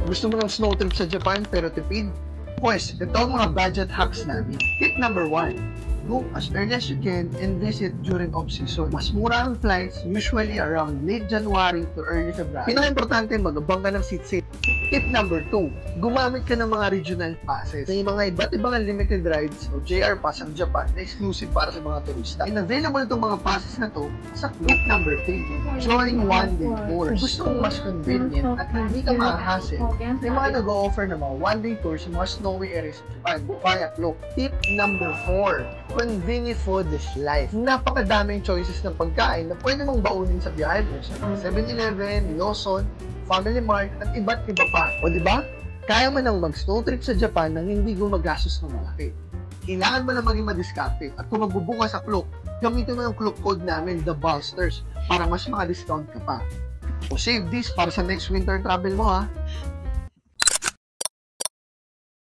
Gusto mo ng snow trip sa Japan pero tipid? Pues, ito ang mga budget hacks namin. Tip number 1. Go as early as you can and visit during off-season. Mas mura ang flights, usually around late January to early February. Pinaka-importante, mag-abang ka ng seat safe. Tip number 2, gumamit ka ng mga regional passes. May mga iba't ibang unlimited rides o JR Pass ang Japan na exclusive para sa mga turista. And available itong mga passes na to sa tip number 3, join one-day tours. Kung gusto mong mas convenient at hindi ka ma-hassle, may mga nag-o-offer ng mga one-day tours sa mga snowy areas sa Japan via Klook. Tip number 4, convenient food is life. Napakadaming choices ng pagkain na pwede mong baunin sa biyahe mo sa 7-Eleven, Lawson, Family Mart, at iba't iba pa. O diba? Kaya mo nang mag-snow trip sa Japan nang hindi gumagastos ng malaki. Kailangan mo na maging madiskarte. At kung magbubuka sa Klook, gamitin mo yung Klook code namin, The Ballsters, para mas maka-discount ka pa. O save this para sa next winter travel mo ha.